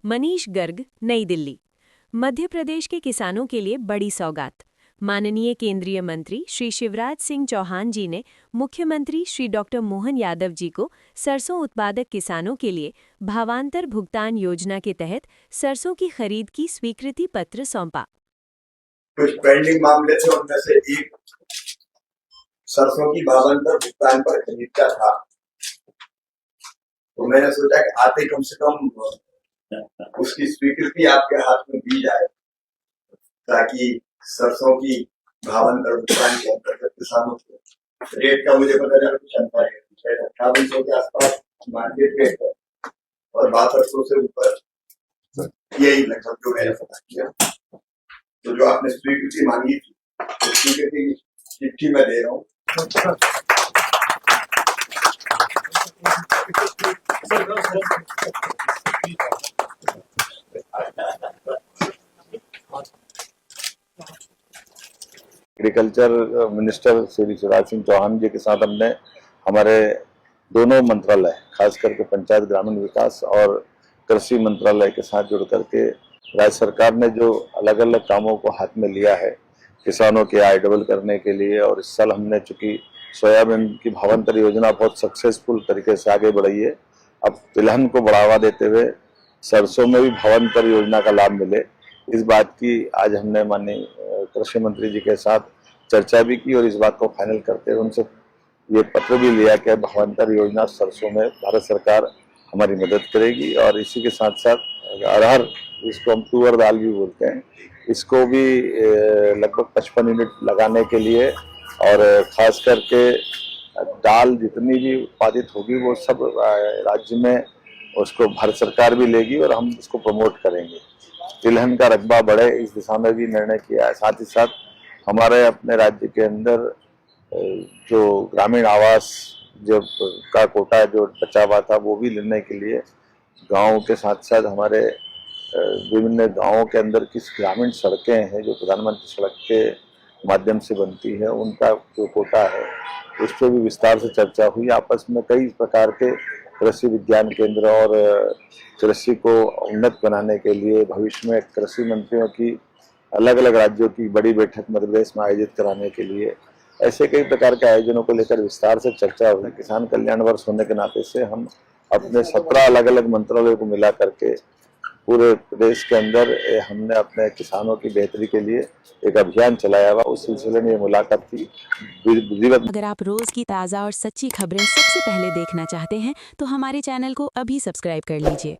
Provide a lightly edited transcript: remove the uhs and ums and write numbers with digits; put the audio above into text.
मनीष गर्ग, नई दिल्ली। मध्य प्रदेश के किसानों के लिए बड़ी सौगात। माननीय केंद्रीय मंत्री श्री शिवराज सिंह चौहान जी ने मुख्यमंत्री श्री डॉक्टर मोहन यादव जी को सरसों उत्पादक किसानों के लिए भावांतर भुगतान योजना के तहत सरसों की खरीद की स्वीकृति पत्र सौंपा। कुछ पेंडिंग मामले थे, उनमें से एक सरसों की भावांतर भुगतान पर खरीद का था। तो मैंने सोचा कि आते कम से कम उसकी स्वीकृति आपके हाथ में दी जाए, ताकि सरसों की भावांतर भुगतान के अंतर्गत किसानों को रेट का मुझे पता चला कुछ अंतर है, 5800 के आसपास मार्केट रेट है और 6200 से ऊपर यही लगभग जो मैंने पता किया। तो जो आपने स्वीकृति मांगी थी, स्वीकृति की चिट्ठी मैं दे रहा हूँ। एग्रीकल्चर मिनिस्टर श्री शिवराज सिंह चौहान जी के साथ हमने हमारे दोनों मंत्रालय, खास करके पंचायत ग्रामीण विकास और कृषि मंत्रालय के साथ जुड़ करके राज्य सरकार ने जो अलग अलग कामों को हाथ में लिया है किसानों की आय डबल करने के लिए, और इस साल हमने चूंकि सोयाबीन की भावांतर योजना बहुत सक्सेसफुल तरीके से आगे बढ़ी है, अब तिलहन को बढ़ावा देते हुए सरसों में भी भावांतर योजना का लाभ मिले, इस बात की आज हमने माननीय कृषि मंत्री जी के साथ चर्चा भी की और इस बात को फाइनल करते हुए उनसे ये पत्र भी लिया कि भावांतर योजना सरसों में भारत सरकार हमारी मदद करेगी। और इसी के साथ साथ अरहर, इसको हम तुअर दाल भी बोलते हैं, इसको भी लगभग 55 यूनिट लगाने के लिए, और खास करके दाल जितनी भी उत्पादित होगी वो सब राज्य में उसको भारत सरकार भी लेगी और हम इसको प्रमोट करेंगे। तिलहन का रकबा बढ़े, इस दिशा में भी निर्णय किया है। साथ ही साथ हमारे अपने राज्य के अंदर जो ग्रामीण आवास जो का कोटा जो बचा हुआ था वो भी लेने के लिए गाँव के साथ साथ हमारे विभिन्न गाँवों के अंदर किस ग्रामीण सड़कें हैं जो प्रधानमंत्री सड़क के माध्यम से बनती है, उनका जो कोटा है उस पर भी विस्तार से चर्चा हुई। आपस में कई प्रकार के कृषि विज्ञान केंद्र और कृषि को उन्नत बनाने के लिए भविष्य में कृषि मंत्रियों की अलग अलग राज्यों की बड़ी बैठक मध्य प्रदेश में आयोजित कराने के लिए ऐसे कई प्रकार के आयोजनों को लेकर विस्तार से चर्चा हुई। किसान कल्याण वर्ष होने के नाते से हम अपने 17 अलग अलग मंत्रालयों को मिला करके पूरे प्रदेश के अंदर हमने अपने किसानों की बेहतरी के लिए एक अभियान चलाया हुआ। उस सिलसिले में ये मुलाकात थी। अगर आप रोज की ताज़ा और सच्ची खबरें सबसे पहले देखना चाहते हैं तो हमारे चैनल को अभी सब्सक्राइब कर लीजिए।